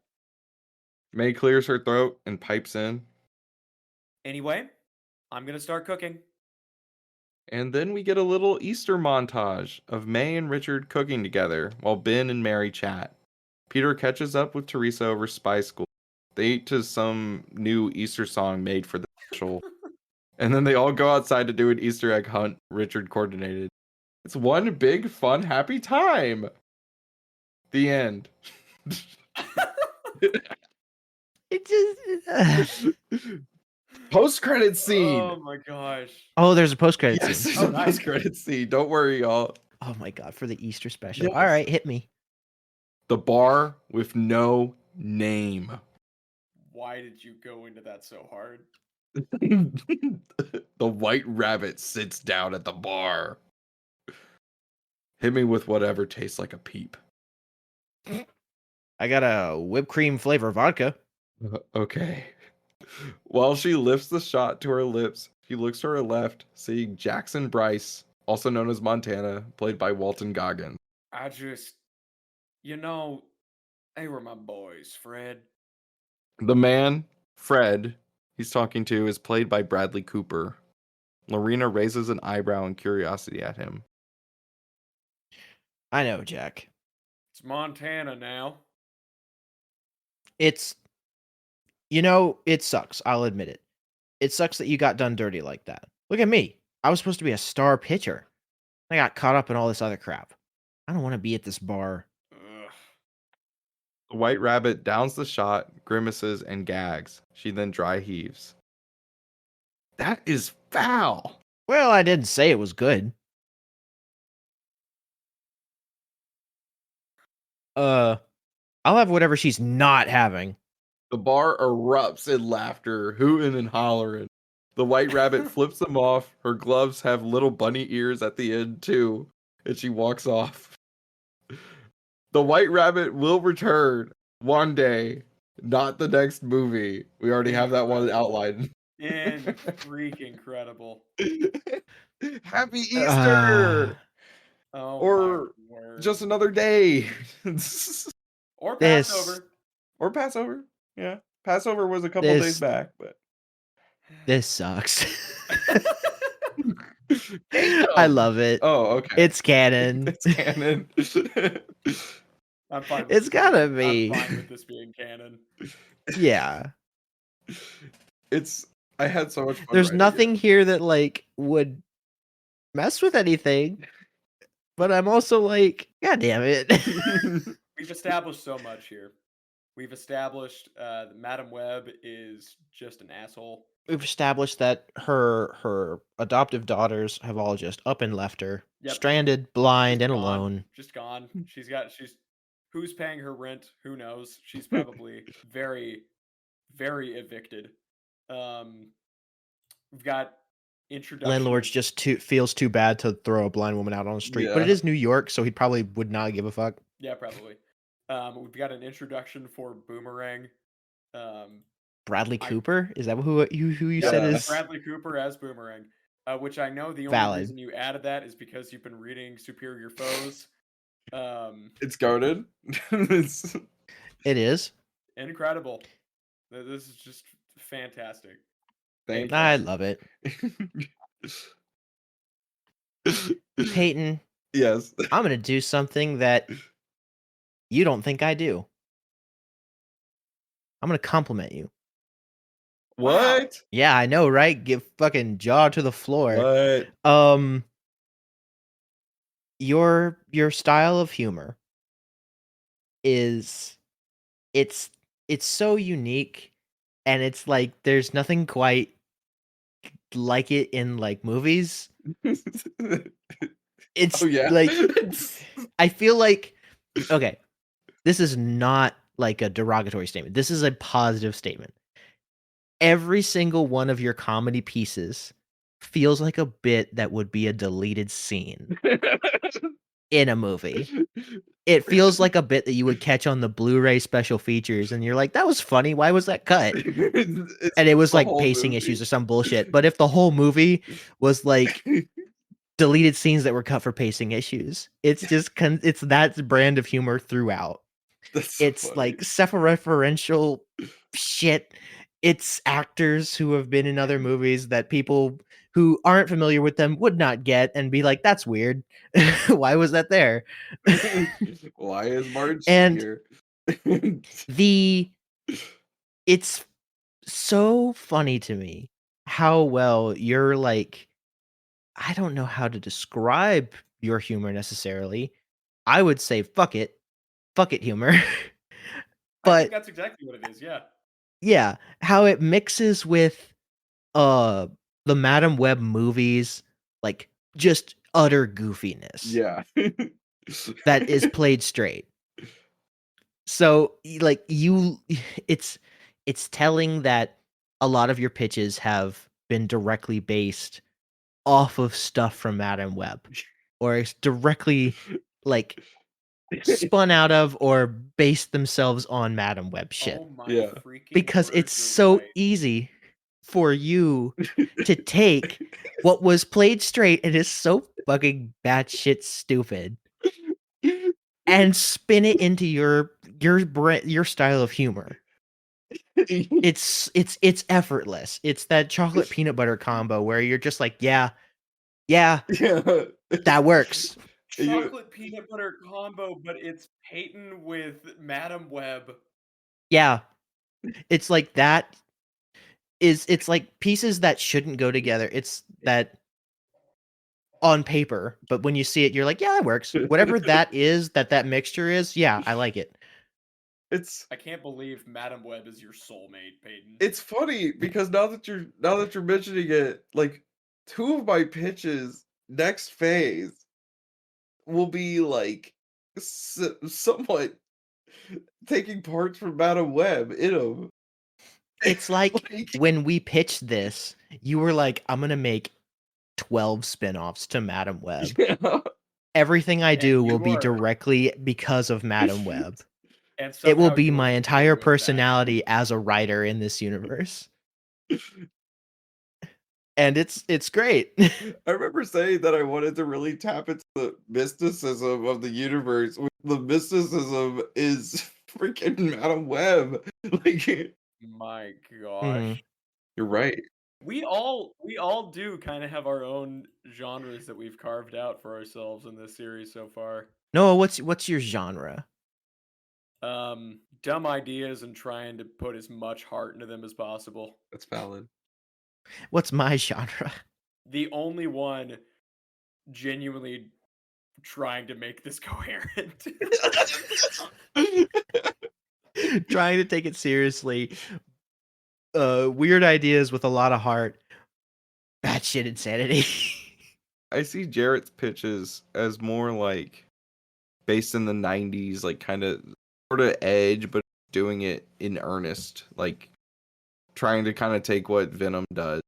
May clears her throat and pipes in. Anyway, I'm gonna start cooking. And then we get a little Easter montage of May and Richard cooking together while Ben and Mary chat. Peter catches up with Teresa over Spy School. They eat to some new Easter song made for the special. And then they all go outside to do an Easter egg hunt Richard coordinated. It's one big, fun, happy time. The end. It just. Post-credit scene. Oh my gosh. Oh, there's a post-credit Yes, scene. there's a post-credit scene. Don't worry, y'all. Oh my god, for the Easter special. Yes. All right, hit me. The bar with no name. Why did you go into that so hard? The White Rabbit sits down at the bar. Hit me with whatever tastes like a peep. I got a whipped cream flavor vodka. Okay. While she lifts the shot to her lips, she looks to her left, seeing Jackson Bryce, also known as Montana, played by Walton Goggins. I just, they were my boys, Fred. The man, Fred, he's talking to is played by Bradley Cooper. Lorena raises an eyebrow in curiosity at him. I know, Jack. It's Montana now. It sucks. I'll admit it. It sucks that you got done dirty like that. Look at me. I was supposed to be a star pitcher. I got caught up in all this other crap. I don't want to be at this bar. Ugh. The White Rabbit downs the shot, grimaces, and gags. She then dry heaves. That is foul. Well, I didn't say it was good. I'll have whatever she's not having. The bar erupts in laughter, hooting and hollering. The White Rabbit flips them off. Her gloves have little bunny ears at the end, too, and she walks off. The White Rabbit will return one day, not the next movie. We already have that one outlined. Freaking incredible. Happy Easter! Oh, Or my word. just another day. Or This- Passover. Or Passover. Yeah. Passover was a couple This- days back, but This sucks. Damn. I love it. Oh, okay. It's canon. It's canon. I'm fine with It's this gotta being- be. I'm fine with this being canon. Yeah. I had so much fun. There's writing nothing here that would mess with anything. But I'm also like, God damn it. We've established so much here. We've established that Madam Web is just an asshole. We've established that her adoptive daughters have all just up and left her, Yep. stranded, blind, and Gone. alone. Just gone. Who's paying her rent? Who knows? She's probably very, very evicted. We've got introduction. Landlord's just feels too bad to throw a blind woman out on the street, but it Yeah. is New York, so he probably would not give a fuck. Yeah, probably. We've got an introduction for Boomerang. Bradley Cooper? Is that who you said Yeah. is? Bradley Cooper as Boomerang, which I know the only Valid. reason you added that is because you've been reading Superior Foes. It's goated. It is. Incredible. This is just fantastic. Thank I love it. Peyton, Yes. I'm going to do something that you don't think I do. I'm going to compliment you. What? Yeah, I know, right? Give fucking jaw to the floor. What? Your style of humor is it's so unique, and it's like there's nothing quite like it in like movies. It's Oh yeah. like I feel like okay, this is not like a derogatory statement. This is a positive statement. Every single one of your comedy pieces feels like a bit that would be a deleted scene in a movie. It feels like a bit that you would catch on the Blu-ray special features, and you're like, "That was funny. Why was that cut?" And it was the like whole pacing movie. issues or some bullshit. But if the whole movie was like deleted scenes that were cut for pacing issues, it's just it's that brand of humor throughout. That's so It's funny. like self-referential shit. It's actors who have been in other movies that people who aren't familiar with them would not get and be like, "That's weird. Why was that there?" Why is Marge And- here? It's so funny to me how well you're like, I don't know how to describe your humor necessarily. I would say fuck it humor. I But think that's exactly what it is. Yeah. yeah, how it mixes with the Madam Web movies, like just utter goofiness. Yeah. That is played straight. So like it's telling that a lot of your pitches have been directly based off of stuff from Madam Web, or it's directly like spun out of or based themselves on Madam Web shit. Oh my Yeah. freaking Because word, it's you're so right. easy for you to take what was played straight and is so fucking batshit stupid and spin it into your style of humor. It's effortless. It's that chocolate peanut butter combo where you're just like, yeah, yeah. that works. Chocolate peanut butter combo, but it's Peyton with Madam Web. Yeah. It's like that it's like pieces that shouldn't go together. It's that on paper, but when you see it, you're like, yeah, that works. Whatever that is, that mixture is, yeah, I like it. It's I can't believe Madam Web is your soulmate, Peyton. it's funny because now that you're mentioning it, like 2 of my pitches next phase will be like somewhat taking parts from Madam Web in them. It's like when we pitched this, you were like, I'm gonna make 12 spin-offs to Madam Web. yeah. Everything I do will you be are- directly because of Madam Web. And It will somehow be you're my familiar entire with that. personality as a writer in this universe. And it's great. I remember saying that I wanted to really tap into the mysticism of the universe. The mysticism is freaking Madam Web. Like, My gosh. Mhm. you're right. We all do kind of have our own genres that we've carved out for ourselves in this series so far. Noah, what's your genre? Dumb ideas and trying to put as much heart into them as possible. That's valid. What's my genre? The only one genuinely trying to make this coherent. Trying to take it seriously. Weird ideas with a lot of heart. Batshit insanity. I see Jarrett's pitches as more like based in the 90s, like kind of sort of edge, but doing it in earnest, like trying to kind of take what Venom does,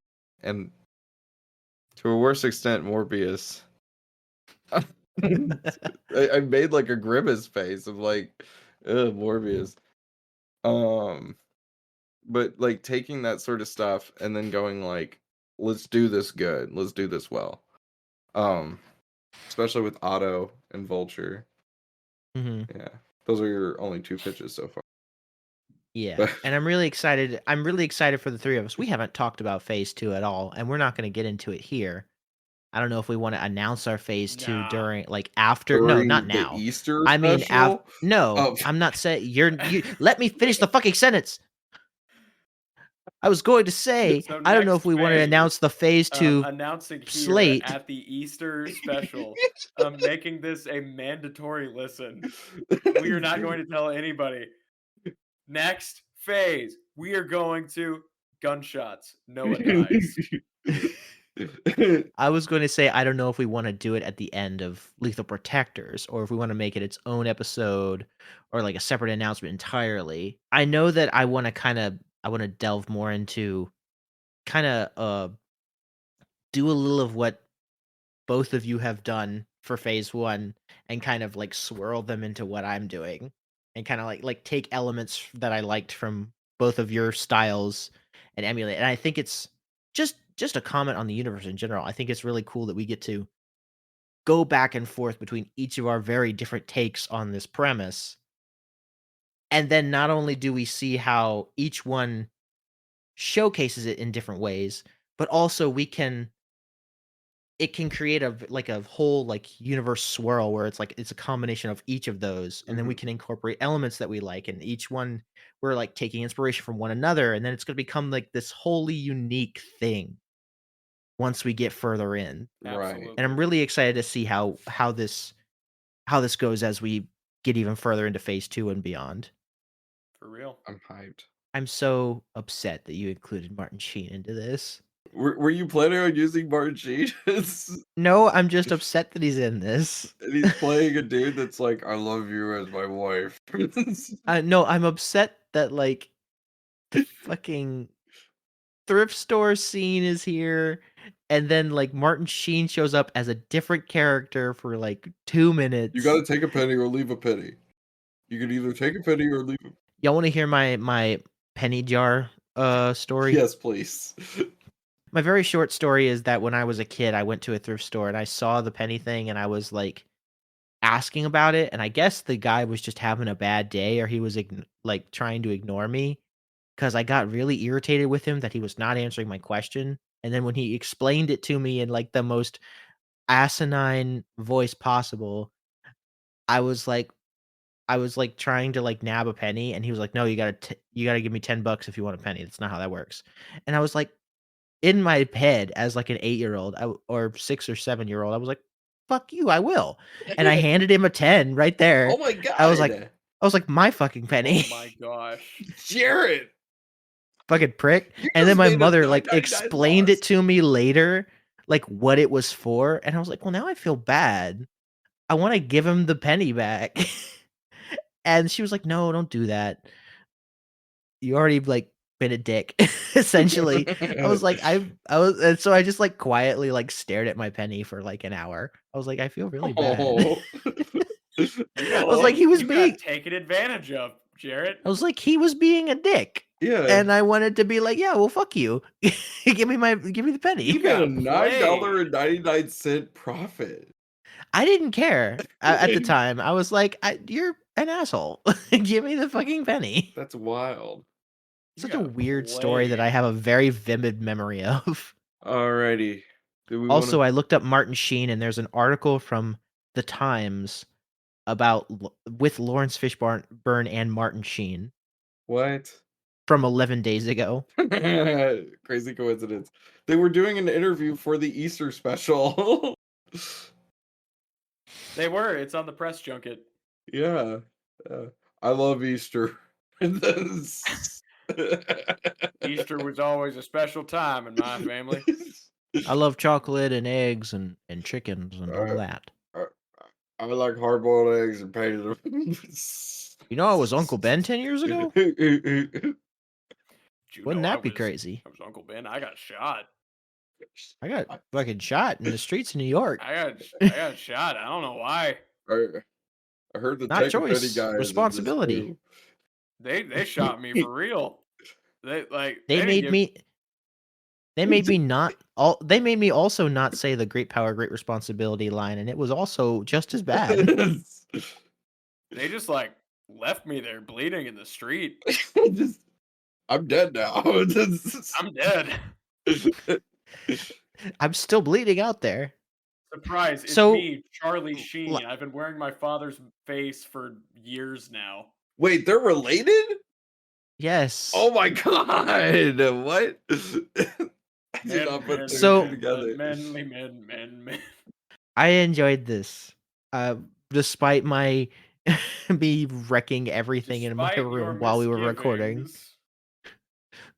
and to a worse extent, Morbius. I made like a grimace face of like, ugh, Morbius. But like taking that sort of stuff and then going like, let's do this good, let's do this well. Especially with Otto and Vulture. Mhm. Yeah, those are your only 2 pitches so far. Yeah, and I'm really excited. I'm really excited for the 3 of us. We haven't talked about Phase 2 at all, and we're not going to get into it here. I don't know if we want to announce our Phase 2 Nah. during, like, after. No, During not the now. Easter I mean, special? no, Oh. I'm not saying you. Let me finish the fucking sentence. I was going to say, So I don't know next if we want to phase, announce the Phase 2 announcing here slate. at the Easter special, making this a mandatory listen. We are not going to tell anybody. Next phase, we are going to gunshots. Noah dies. I was going to say, I don't know if we want to do it at the end of Lethal Protectors or if we want to make it its own episode or like a separate announcement entirely. I know that I want to delve more into kind of do a little of what both of you have done for phase 1 and kind of like swirl them into what I'm doing and kind of like take elements that I liked from both of your styles and emulate. And I think it's just a comment on the universe in general. I think it's really cool that we get to go back and forth between each of our very different takes on this premise. And then not only do we see how each one showcases it in different ways, but also it can create a whole like universe swirl where it's a combination of each of those, and then we can incorporate elements that we like, and each one we're like taking inspiration from one another, and then it's going to become like this wholly unique thing once we get further in. Absolutely. And I'm really excited to see how this goes as we get even further into phase 2 and beyond. For real. I'm hyped. I'm so upset that you included Martin Sheen into this. Were you planning on using Martin Sheen? No, I'm just upset that he's in this. And he's playing a dude that's like, I love you as my wife. No, I'm upset that like the fucking thrift store scene is here, and then like Martin Sheen shows up as a different character for like 2 minutes. You gotta take a penny or leave a penny. You can either take a penny or leave a Y'all want to hear my penny jar story? Yes, please. My very short story is that when I was a kid, I went to a thrift store and I saw the penny thing and I was like asking about it, and I guess the guy was just having a bad day or he was like trying to ignore me because I got really irritated with him that he was not answering my question. And then when he explained it to me in like the most asinine voice possible, I was like trying to like nab a penny, and he was like, "No, you gotta give me $10 if you want a penny. That's not how that works." And I was like, in my head as like an 8-year-old or 6 or 7-year-old, I was like, "Fuck you, I will." And I handed him a 10 right there. Oh my god. I was like, "My fucking penny." Oh my gosh. Jarrett. Fucking prick. You And then just my made a mother like 999 explained loss. it to me later, like what it was for, and I was like, "Well, now I feel bad. I want to give him the penny back." And she was like, "No, don't do that. You already like been a dick." Essentially. I was like, I was, and so I just like quietly like stared at my penny for like an hour. I was like, I feel really bad. Oh. I was like, he was You being got taken advantage of, Jarrett. I was like, he was being a dick. Yeah. And I wanted to be like, yeah, well, fuck you. give me the penny. You got a got $9.99 profit. I didn't care at the time. I was like, you're an asshole. Give me the fucking penny. That's wild. You Such a got weird story that I played. have a very vivid memory of. Alrighty. Do we Also, wanna... I looked up Martin Sheen, and there's an article from the Times about with Lawrence Fishburne and Martin Sheen What? from 11 days ago. Crazy coincidence. They were doing an interview for the Easter special. They were. It's on the press junket. Yeah. I love Easter. Easter was always a special time in my family. I love chocolate and eggs and chickens and all that. I like hard-boiled eggs and painted them. You know, I was Uncle Ben 10 years ago. You Wouldn't know that be crazy? I was Uncle Ben. I got shot. I got fucking shot in the streets of New York. I got shot. I don't know why. I heard the Not take a penny choice, guy is in this responsibility. too. They shot me for real. They They made me. They made me also not say the great power, great responsibility line, and it was also just as bad. They just like left me there bleeding in the street. I'm dead now. I'm dead. I'm still bleeding out there. Surprise, it's So- me, Charlie Sheen. I've been wearing my father's face for years now. Wait, they're related? Yes. Oh my god! What? I did not put two and So- two together. Men. I enjoyed this. Despite my me wrecking everything in my Despite your room while we were recording. misgivings,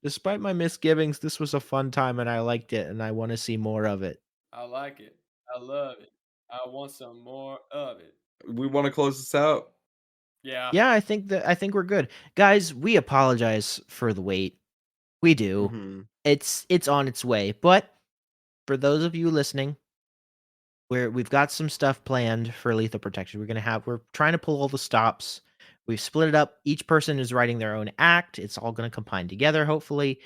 Despite my misgivings, this was a fun time and I liked it and I want to see more of it. I like it. I love it. I want some more of it. We want to close this out. Yeah. Yeah, I think we're good. Guys, we apologize for the wait. We do. Mhm. It's on its way. But for those of you listening, we've got some stuff planned for Lethal Protection. We're trying to pull all the stops. We've split it up. Each person is writing their own act. It's all going to combine together, hopefully.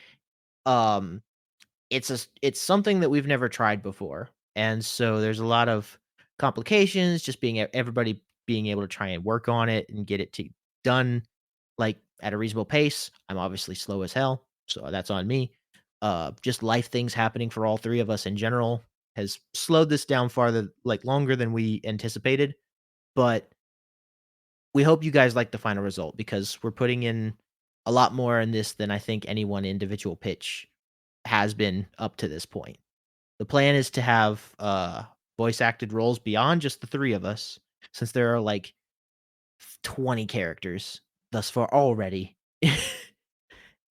It's something that we've never tried before, and so there's a lot of complications. Just everybody being able to try and work on it and get it done like at a reasonable pace. I'm obviously slow as hell, so that's on me. Just life things happening for all three of us in general has slowed this down longer than we anticipated. But we hope you guys like the final result because we're putting in a lot more in this than I think any one individual pitch has been up to this point. The plan is to have voice acted roles beyond just the three of us, since there are like 20 characters thus far already.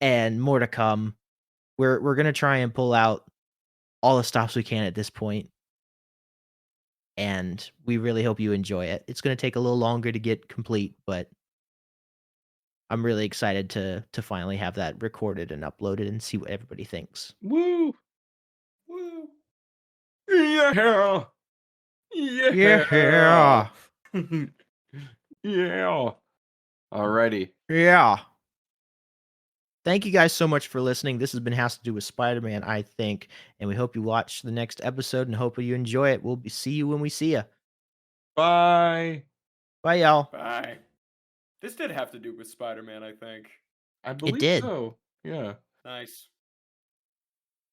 And more to come. We're gonna try and pull out all the stops we can at this point. And we really hope you enjoy it. It's gonna take a little longer to get complete, but I'm really excited to finally have that recorded and uploaded and see what everybody thinks. Woo! Woo. Yeah! Yeah. Yeah! Alrighty. Yeah. Thank you guys so much for listening. This has been Has to Do with Spider-Man, I think, and we hope you watch the next episode and hope you enjoy it. We'll see you when we see you. Bye. Bye, y'all. Bye. This did have to do with Spider-Man, I think. I believe did. so. Yeah. Nice.